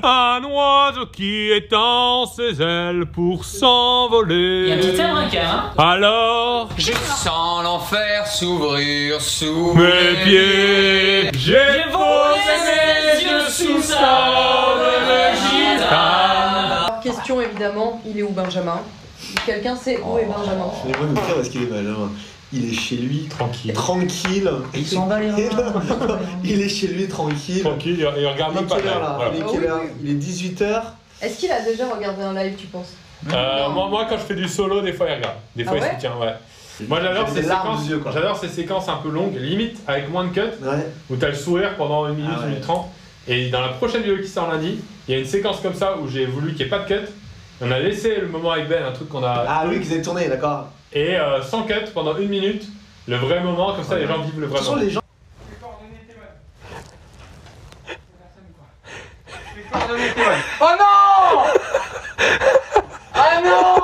Un oiseau qui étend ses ailes pour s'envoler. Il y a un petit air hein. Alors, Je sens l'enfer s'ouvrir sous mes pieds, j'ai posé mes yeux sous sa de gitane. Question évidemment, il est où Benjamin? Quelqu'un sait où est Benjamin? Mais moi, le pire, parce qu'il est Benjamin. Il est chez lui, tranquille. Et il s'en va les reins. Il est chez lui, tranquille. Tranquille, il regarde même pas là. Il est quelle heure? Il est 18h. Est-ce qu'il a déjà regardé un live, tu penses? Moi, quand je fais du solo, des fois il regarde. Des fois il soutient, ouais. Moi j'adore ces séquences un peu longues, limite avec moins de cuts, où t'as le sourire pendant 1 minute, 1 minute 30. Et dans la prochaine vidéo qui sort lundi, il y a une séquence comme ça où j'ai voulu qu'il n'y ait pas de cut. On a laissé le moment avec Ben, un truc qu'on a. Ah oui, qu'ils aient tourné, d'accord. Et sans cut pendant 1 minute, le vrai moment, comme ça les gens vivent le vrai moment. Les gens... Oh non! Ah non!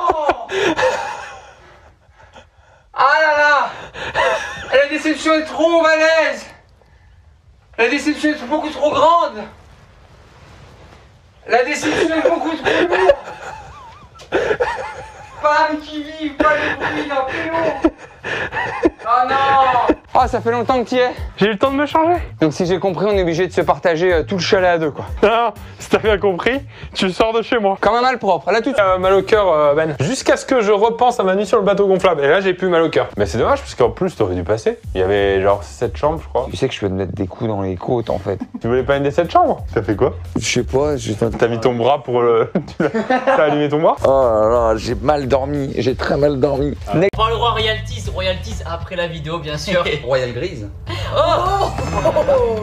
Ah là là! La déception est trop malaise! La déception est beaucoup trop grande! La déception est beaucoup trop lourde! Femmes qui vivent, pas le bruit d'un pélo! Oh non! Oh, ça fait longtemps que tu y es. J'ai eu le temps de me changer. Donc si j'ai compris, on est obligé de se partager tout le chalet à deux, quoi. Non, si t'as bien compris, tu sors de chez moi. Comme un malpropre, là tout de suite. Mal au cœur, Ben. Jusqu'à ce que je repense à ma nuit sur le bateau gonflable. Et là, j'ai plus mal au cœur. Mais c'est dommage, parce qu'en plus, t'aurais dû passer. Il y avait genre 7 chambres, je crois. Tu sais que je peux te mettre des coups dans les côtes, en fait. Tu voulais pas une des 7 chambres? T'as fait quoi? Je sais pas, T'as mis ton bras pour le... T'as allumé ton bras? Oh là là, j'ai mal dormi, j'ai très mal dormi. On parlera royalties après la vidéo, bien sûr. Royal Grise. Oh,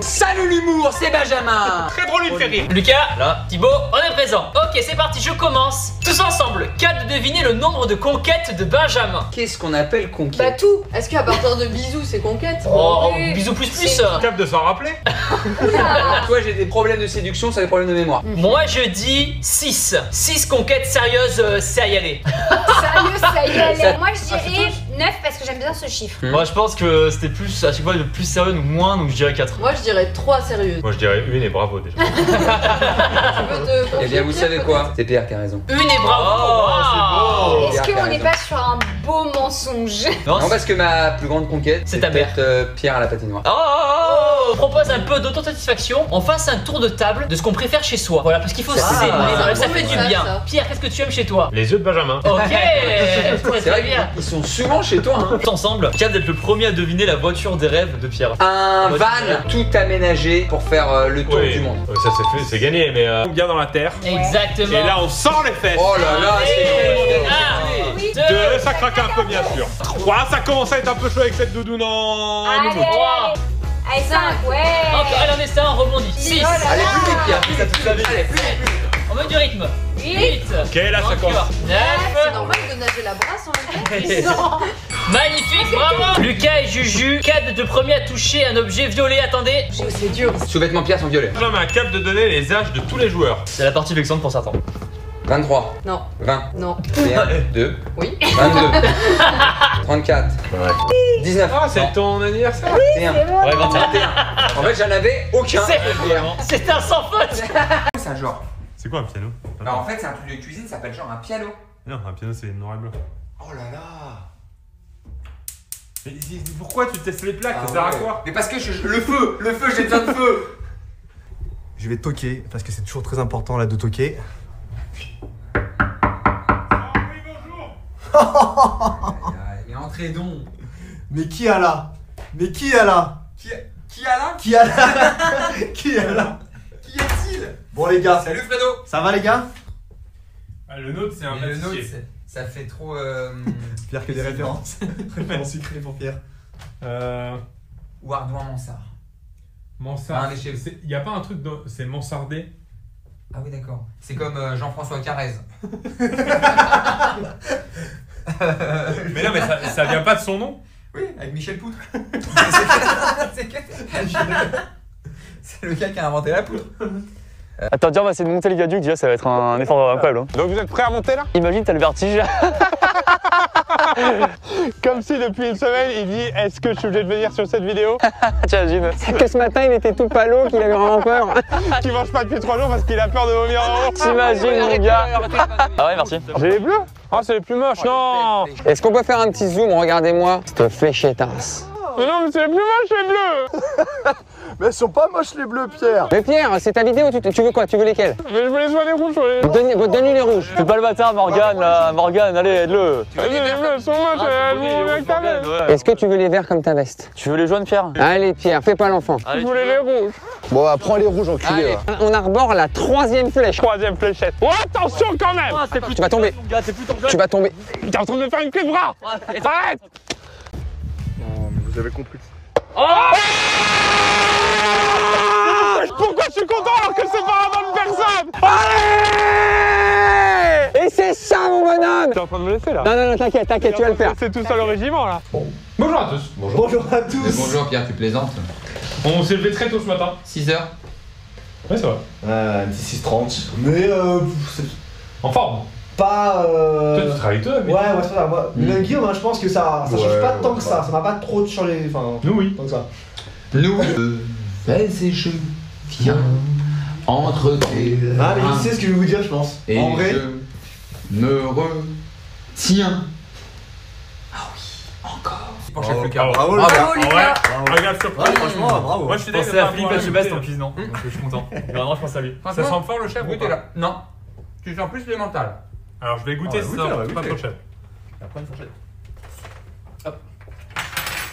Salut l'humour, c'est Benjamin. Très drôle, il me fait rire. Lucas, là, Thibaut, on est présent. Ok, c'est parti, je commence. Tous ensemble, cas de deviner le nombre de conquêtes de Benjamin. Qu'est-ce qu'on appelle conquête? Bah tout. Est-ce qu'à partir de bisous c'est conquête? Oh, bisous plus. Capable de s'en rappeler. Toi, j'ai des problèmes de séduction, ça a des problèmes de mémoire. Moi, je dis 6. 6 conquêtes sérieuses, c'est à y aller. Sérieux, ça y est. Ça- Moi, je dirais 9 parce que j'aime bien ce chiffre. Moi, je pense que c'était plus, à chaque fois, de plus sérieux ou moins, donc je dirais 4. Moi je dirais 3 sérieuses. Moi, je dirais 1 et bravo déjà. Tu veux te Eh bien, vous savez quoi? C'est Pierre qui a raison. Une et bravo. Wow. Est-ce Pierre qui a qu'on n'est raison. pas sur un beau mensonge? Non, parce que ma plus grande conquête, C'est ta mère. peut-être Pierre à la patinoire. Oh, on propose un peu d'autosatisfaction. On fasse un tour de table de ce qu'on préfère chez soi. Voilà, parce qu'il faut s'aimer. Voilà, ça fait du bien. ça. Pierre, qu'est-ce que tu aimes chez toi? Les yeux de Benjamin. Ok. C'est vrai qu'ils sont souvent chez toi, hein. Tous ensemble, capable d'être le premier à deviner la voiture des rêves de Pierre. Un van tout aménagé pour faire le tour du monde. Ça c'est fait, c'est gagné, mais bien dans la terre. Exactement. Et là, on sent les fesses. Oh là là, Oui. c'est 2, ça craque un peu, bien sûr. 3, ça commence à être un peu chaud avec cette doudoune en Allez, moumoute. allez, 5, ouais. Allez, on essaie, on rebondit. 6. Oh là là. Allez, plus vite, Pierre, plus vite, allez, plus vite. On met du rythme. 8. Ok, là, ça commence. 9. C'est normal de nager la brasse en même temps. Magnifique, bravo. Lucas et Juju, cadre de premier à toucher un objet violet. Attendez. C'est dur. Sous-vêtements Pierre sont violets. Benjamin a capable de donner les âges de tous les joueurs. C'est la partie vexante pour certains. 23, Non, 20, non. 21, 2, Oui. 22, 34, 19, Ah, c'est ton anniversaire. 21, Ouais, 21. 21. En fait, j'en avais aucun. C'est un sans faute. C'est un genre. C'est quoi un piano? Bah, en fait, c'est un truc de cuisine, ça s'appelle genre un piano. Non, un piano c'est noir et blanc. Oh là là. Mais pourquoi tu testes les plaques? Ça sert à quoi? Mais parce que le feu, j'ai besoin de feu. Je vais toquer, parce que c'est toujours très important là de toquer. Mais entrez donc. Mais qui a là? Mais qui a là? Qui a là? Qui a là? Qui a là? Qui est-il? Bon les gars, Salut Fredo. ça va les gars? Le nôtre c'est un Mais le nôtre, pâtissier. ça fait trop. Pierre que des références. Références sucrées pour Pierre. Ou Ardouin Mansart. Mansard. Un des chefs. Il y a pas un truc, c'est mansardé? Ah oui, d'accord. C'est comme Jean-François Carrez. Mais non, mais ça vient pas de son nom? Oui, avec Michel Poutre. C'est le gars qui a inventé la poudre. Attends, dire, on va essayer de monter les viaducs, déjà ça va être un effort incroyable. Hein. Donc vous êtes prêts à monter là? Imagine, t'as le vertige. Comme si depuis une semaine il dit est-ce que je suis obligé de venir sur cette vidéo? T'imagines? C'est que ce matin il était tout palo, qu'il avait vraiment peur. Qu'il mange pas depuis 3 jours parce qu'il a peur de vomir en haut. T'imagines mon gars? Ah ouais, merci. J'ai les bleus? Ah, c'est les plus moches, non! Est-ce qu'on peut faire un petit zoom? Regardez-moi cette fléchettasse. Mais non, mais c'est les plus moches les bleus! Mais ils sont pas moches les bleus, Pierre. Mais Pierre, c'est ta vidéo, tu veux quoi? Tu veux lesquels? Mais je veux les soigner rouges. Donne-lui les rouges. Fais pas le bâtard, Morgane, là. Morgane, allez, aide-le. Les bleus sont moches, elles vont avec ta veste. Est-ce que tu veux les verts comme ta veste? Tu veux les jaunes, Pierre? Allez Pierre, fais pas l'enfant. Je voulais les rouges. Bon, bah, prends les rouges, enculé. Allez, on arbore la 3e flèche. 3e fléchette. Oh, attention quand même! Tu vas tomber. Tu vas tomber. T'es en train de me faire une clé de bras! Arrête! Non, mais vous avez compris. Pourquoi je suis content alors que c'est pas la bonne personne? Allez! Et c'est ça mon bonhomme! T'es en train de me laisser là? Non, t'inquiète, tu vas le faire. C'est tout seul au régiment là. Bonjour à tous. Bonjour à tous. Mais bonjour Pierre, tu plaisantes. On s'est levé très tôt ce matin. 6h. Ouais, ça va. Un petit 6h30. Mais c'est En forme. pas. Toi, tu travailles toi, mais. Ouais, c'est ça. Mais Guillaume, hein, je pense que ça change pas tant que ça. Ça m'a pas trop changé. Enfin, Nous, oui. tant que ça. Nous, fais et je viens entre tes Ah, mais je sais ce que je vais vous dire, je pense. et En vrai. je me retiens. Ah oui, encore. Bravo, Lucas. bravo, Ah, Lucas. ouais. Regarde, surprise. Franchement, bravo. Moi, je suis Pensez à Philippe Etchebest en cuisine, non? Donc je suis content. Vraiment, je pense à lui. Ça sent fort le chef ou pas? Non, tu sens plus le mental. Alors, je vais goûter ça. Pas trop chef. Après une fourchette.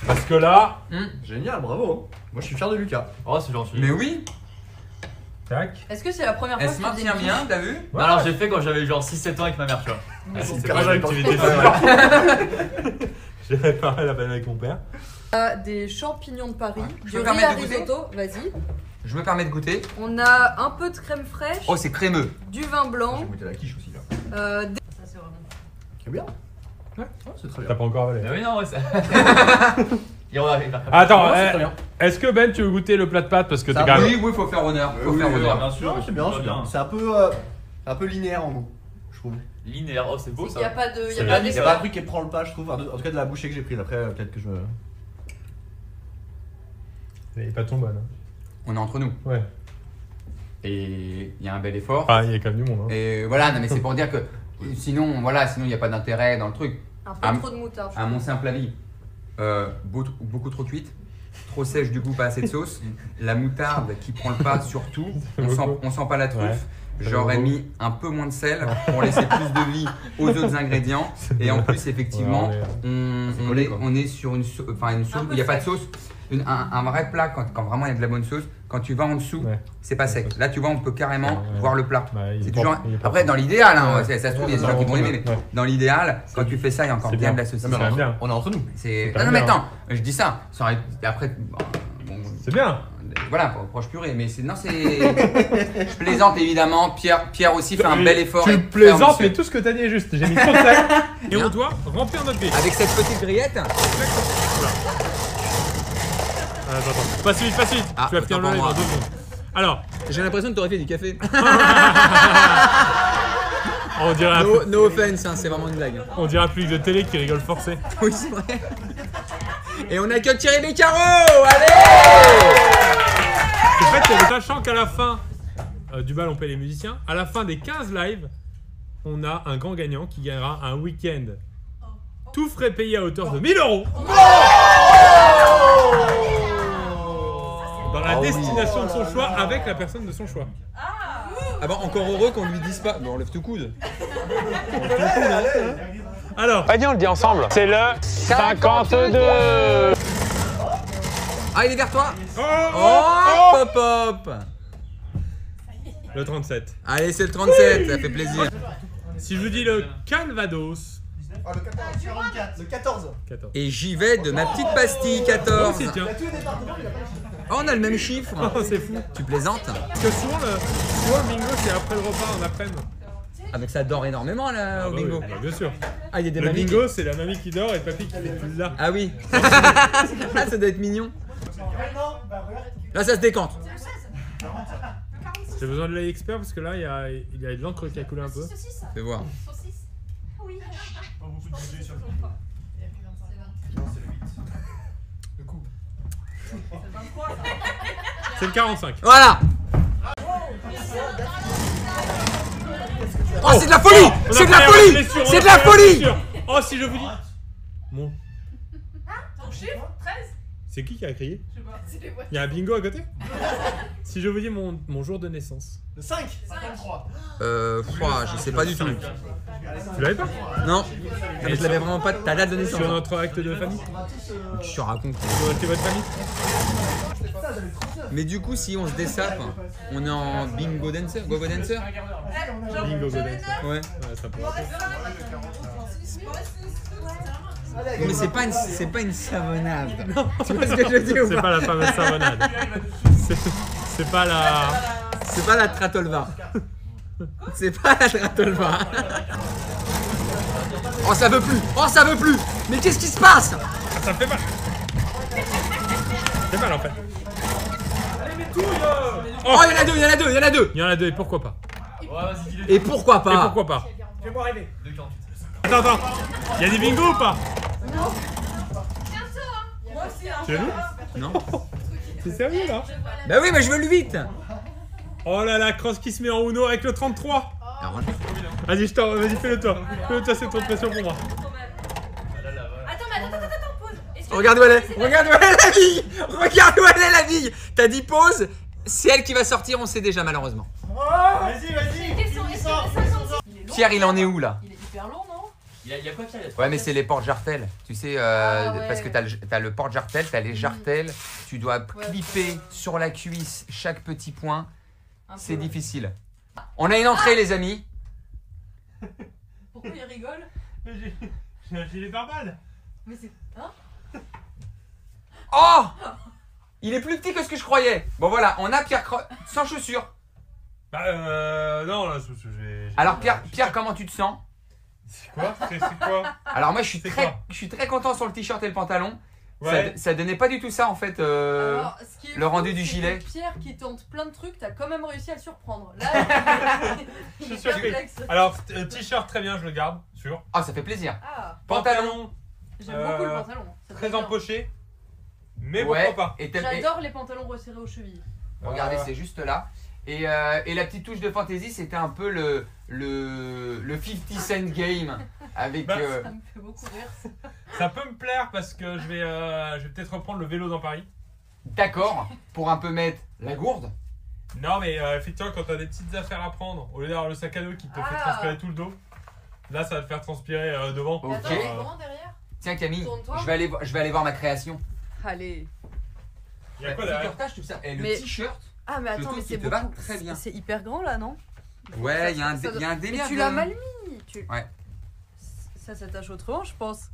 Parce que là. Génial, bravo. Moi, je suis fier de Lucas. Oh, c'est gentil. Mais oui, Tac. Est-ce que c'est la première fois elle que se tu faisais maintient une bien, quiche t'as vu? Non, alors j'ai fait quand j'avais genre 6-7 ans avec ma mère, tu vois. C'est pas une activité super. J'avais parlé la peine avec mon père. Des champignons de Paris, Je du me riz permets à de goûter risotto, vas-y. Je me permets de goûter. On a un peu de crème fraîche, Oh, c'est crémeux. du vin blanc, goûté la quiche aussi, là. des... Ça c'est vraiment... C'est bien. Ouais. C'est très T'as bien. pas encore avalé. Ah oui, non, ouais, ça. Il va. Attends, est-ce que Ben, tu veux goûter le plat de pâtes? Parce que t'es quand même. Oui, faut faire honneur. Faut faire honneur. Bien sûr, C'est bien, c'est bien. C'est un peu linéaire en goût, je trouve. Linéaire, oh, c'est beau ça. Il n'y a pas de... C'est Y a bien pas dit, Il y a d'effort. pas un truc qui prend le pas, je trouve. En tout cas, de la bouchée que j'ai prise. Après, peut-être que je me. Il est pas ton bon. Hein. On est entre nous. Ouais. Et il y a un bel effort. Ah, il y a quand même du monde. Hein. Et voilà, non mais c'est pour dire que sinon, voilà, sinon il n'y a pas d'intérêt dans le truc. Un peu Ah, trop de moutarde. À mon simple avis, beaucoup trop cuite, trop sèche du coup, pas assez de sauce. La moutarde qui prend le pas surtout, on sent pas la truffe. Ouais. J'aurais mis un peu moins de sel pour laisser plus de vie aux autres ingrédients. Et en plus, effectivement, on est sur une sauce, enfin une sauce où il n'y a pas de sauce. Un vrai plat, quand vraiment il y a de la bonne sauce, quand tu vas en dessous, c'est pas sec. Là, tu vois, on peut carrément voir le plat. C'est toujours... Après, dans l'idéal, hein, ça se trouve, il y a des gens qui vont aimer, mais dans l'idéal, quand tu fais ça, il y a encore bien de la saucisse. On est entre nous. Non, mais attends, je dis ça. Après, c'est bien. Voilà, proche purée, mais c'est. Non, c'est. Je plaisante évidemment. Pierre aussi fait un bel effort. Tu plaisantes, mais tout ce que t'as dit est juste. J'ai mis trop de sel. Et on doit remplir notre grille. Avec cette petite grillette. Attends, pas si vite. Tu vas finir le live dans 2 secondes. Alors, j'ai l'impression que t'aurais fait du café. On dirait No offense, hein, c'est vraiment une blague. On dirait un public de télé qui rigole forcé. Oui, c'est vrai. Et on a que Thierry Beccaro. Allez! En fait, sachant qu'à la fin du bal, on paie les musiciens, à la fin des 15 lives, on a un grand gagnant qui gagnera un week-end tout frais payé à hauteur de 1000 €. Dans la destination de son choix, avec la personne de son choix. Ah bah encore heureux qu'on lui dise pas. Bon, on lève tout coude. Alors, vas-y, on le dit ensemble. C'est le 52. Ah, il est vers toi. Oh, Hop. Le 37. Allez, c'est le 37, ça fait plaisir. Si je vous dis le Calvados. Ah, le 14. Le 14. Et j'y vais de ma petite pastille 14. Aussi, tiens. Oh, on a le même chiffre. Oh, c'est fou. Tu plaisantes? Parce que souvent le bingo, c'est après le repas en après-midi. Ah, donc ça dort énormément là, au bingo. Oui, bien sûr. Ah, il y a des le mamies bingo, c'est la mamie qui dort et le papy qui fait plus là. Ah oui. Ah, ça doit être mignon. Là, ça se décante. J'ai besoin de l'œil expert parce que là, il y a de l'encre qui a coulé un peu. Fais voir. C'est le 45. Voilà. Oh, c'est de la folie! C'est de la folie! C'est de la folie! Oh, si je vous dis. Mon. Ton chiffre 13. C'est qui a crié? Je sais pas. Il y a un bingo à côté? Si je vous dis mon jour de naissance. Le 5. 53. Je sais pas du tout. Tu l'avais pas? Non. Mais je l'avais vraiment pas ta date de naissance. Sur notre acte de famille? Je te raconte. C'est votre famille? Mais du coup, si on se dessape, on est en bingo dancer, gogo dancer. Bingo dancer. Ouais. Ça peut. Mais c'est pas une savonnade. Tu vois ce que je dis ou pas? C'est pas la fameuse savonnade. C'est pas la. C'est pas la Tratolva. C'est pas la Tratolva. Oh, ça veut plus. Oh, ça veut plus. Mais qu'est-ce qui se passe? Ça me fait mal. C'est mal en fait. Oh, il y en a deux, il y en a deux, il y en a deux. Il y en a deux, et pourquoi pas? Et pourquoi pas? Et pourquoi pas? Fais-moi rêver. Attends. Il y a des bingos ou pas? Non. Moi aussi, hein. Tu es nous? Non. C'est sérieux là? Bah oui, mais je veux le 8. Oh là là, Cross qui se met en Uno avec le 33. Vas-y, vas-y, fais-le toi. Fais-le toi, c'est trop de pression pour moi. Attends, pause. Regarde où elle est. Regarde où elle est la bille. Regarde où elle est la bille. T'as dit pause. C'est elle qui va sortir, on sait déjà malheureusement. Vas-y. Pierre, il en est où là? Il est hyper long, non? Il y a quoi, Pierre? Ouais, mais c'est les porte-jartelles. Tu sais, ouais. parce que t'as le porte-jartelle, t'as les jartelles. Tu dois clipper sur la cuisse chaque petit point. C'est difficile. On a une entrée, les amis. Pourquoi il rigole? J'ai un gilet pare-balles. Mais c'est. Hein? Oh! Il est plus petit que ce que je croyais. Bon voilà, on a Pierre sans chaussures. Bah non là, Alors Pierre, comment tu te sens? C'est quoi? C'est quoi? Alors moi je suis très content sur le t-shirt et le pantalon. Ouais. Ça donnait pas du tout ça en fait, Alors, le rendu du gilet. Pierre qui tente plein de trucs, t'as quand même réussi à le surprendre. Là, je suis surpris. Alors t-shirt très bien, je le garde, sûr. Ah, ça fait plaisir. Ah. Pantalon. J'aime beaucoup le pantalon. Très empoché. Mais pourquoi pas? J'adore les pantalons resserrés aux chevilles. Regardez, c'est juste là. Et la petite touche de fantaisie, c'était un peu le 50 Cent game avec. Ça me fait beaucoup rire. Ça peut me plaire parce que je vais peut-être reprendre le vélo dans Paris. D'accord. Pour un peu mettre la gourde. Non mais effectivement, quand t'as des petites affaires à prendre, au lieu d'avoir le sac à dos qui te fait transpirer tout le dos, là ça va te faire transpirer devant. Ok. Comment derrière? Tiens Camille, je vais aller voir ma création. Allez. Il y a quoi derrière? Le t-shirt. Ah mais attends, mais c'est te va très bien. C'est hyper grand là, non? Ouais, il y a un délire. Mais tu l'as mal mis. Ouais. Ça s'attache autrement, je pense.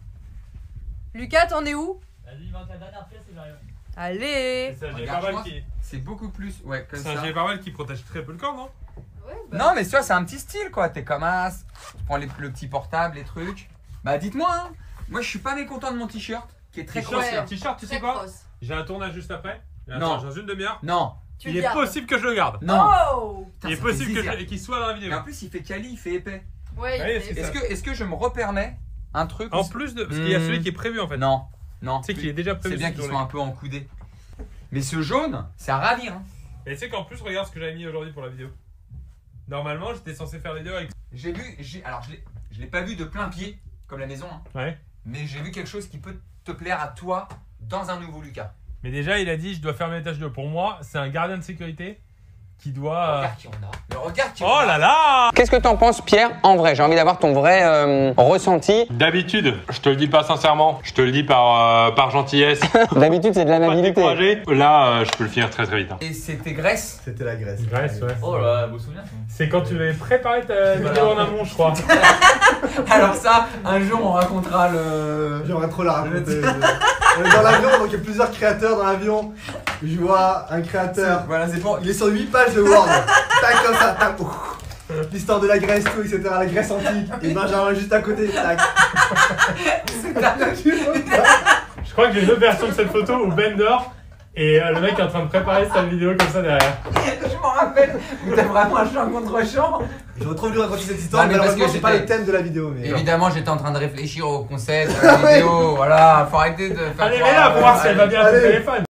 Lucas, t'en es où? Vas-y, la dernière pièce et j'arrive. Allez. C'est un gilet pare-balles qui. C'est beaucoup plus. Ouais, comme ça. C'est un gilet pare-balles qui protège très peu le corps, non? Ouais, Non, mais ça, c'est un petit style quoi. T'es comme as. Tu prends le petit portable, les trucs. Bah, dites-moi, hein. Moi, je suis pas mécontent de mon t-shirt qui est très crosseur. T-shirt, tu sais quoi? J'ai un tournage juste après. Non. Dans une demi-heure. Non. Il est possible que je le garde. Non. Oh. Il est possible qu'il soit dans la vidéo. Et en plus, il fait quali, il fait épais. Ouais. Est-ce que je me repermets un truc en plus de. Parce qu'il y a celui qui est prévu en fait. Non. Tu sais qu'il est déjà prévu. C'est bien qu'il soit un peu encoudé. Mais ce jaune, c'est à ravir. Hein. Et tu sais qu'en plus, regarde ce que j'avais mis aujourd'hui pour la vidéo. Normalement, j'étais censé faire les deux avec. Alors, je l'ai pas vu de plein pied, comme la maison. Hein. Ouais. Mais j'ai vu quelque chose qui peut te plaire à toi dans un nouveau Lucas. Mais déjà, il a dit je dois fermer les tâches de. Pour moi, c'est un gardien de sécurité qui doit. Le regard qui Oh là là! Qu'est-ce que t'en penses, Pierre? En vrai, j'ai envie d'avoir ton vrai ressenti. D'habitude, je te le dis pas sincèrement, je te le dis par gentillesse. D'habitude, c'est de l'amabilité. Là, je peux le finir très très vite. Hein. Et c'était Grèce? C'était la Grèce. Grèce, ouais. Oh là, beau souvenir. C'est quand tu avais préparé ta vidéo en amont, je crois. Alors ça, un jour on racontera le... J'aimerais trop la raconter. On est dans l'avion, donc il y a plusieurs créateurs dans l'avion. Je vois un créateur, voilà, c'est bon. Il est sur 8 pages de Word. Tac, comme ça, tac. L'histoire de la Grèce, tout, etc. La Grèce antique. Et Benjamin juste à côté, tac. Je crois que j'ai une autre version de cette photo où Ben dort Et le mec est en train de préparer sa vidéo comme ça derrière. Je m'en rappelle, où t'as vraiment un champ contre champ. J'aurais trop voulu raconter cette histoire, Non, mais mais parce malheureusement que j'ai pas j'étais- le thème de la vidéo. Mais... Évidemment, j'étais en train de réfléchir au concept, à la vidéo, voilà, faut arrêter de faire. Allez, croire, mets-la pour voir si elle va bien à ton Allez. téléphone.